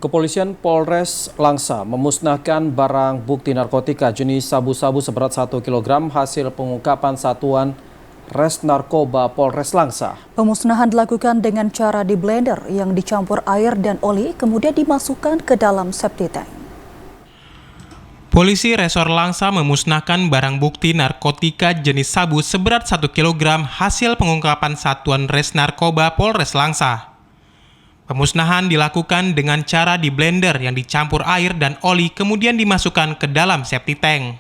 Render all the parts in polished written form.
Kepolisian Polres Langsa memusnahkan barang bukti narkotika jenis sabu-sabu seberat 1 kg hasil pengungkapan Satuan Res Narkoba Polres Langsa. Pemusnahan dilakukan dengan cara di blender yang dicampur air dan oli kemudian dimasukkan ke dalam septic tank. Polisi Resor Langsa memusnahkan barang bukti narkotika jenis sabu seberat 1 kg hasil pengungkapan Satuan Res Narkoba Polres Langsa. Pemusnahan dilakukan dengan cara di blender yang dicampur air dan oli kemudian dimasukkan ke dalam septic tank.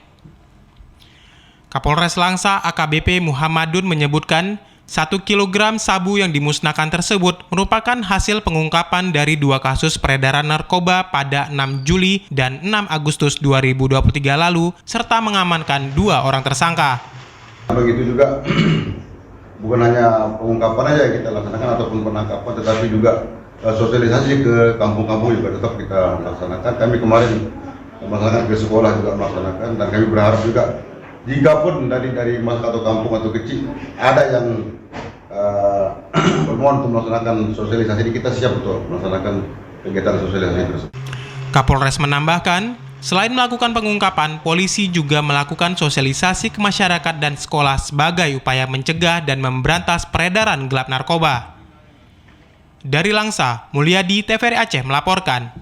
Kapolres Langsa AKBP Muhammadun menyebutkan 1 kg sabu yang dimusnahkan tersebut merupakan hasil pengungkapan dari 2 kasus peredaran narkoba pada 6 Juli dan 6 Agustus 2023 lalu serta mengamankan 2 orang tersangka. Begitu juga bukan hanya pengungkapan aja yang kita laksanakan ataupun penangkapan, tetapi juga sosialisasi ke kampung-kampung juga tetap kita laksanakan. Kami kemarin melaksanakan ke sekolah juga melaksanakan, dan kami berharap juga jika pun dari masyarakat atau kampung atau kecil ada yang bermohon untuk melaksanakan sosialisasi ini, kita siap untuk melaksanakan kegiatan sosialisasi tersebut. Kapolres menambahkan, selain melakukan pengungkapan, polisi juga melakukan sosialisasi ke masyarakat dan sekolah sebagai upaya mencegah dan memberantas peredaran gelap narkoba. Dari Langsa, Mulyadi, TVRI Aceh melaporkan.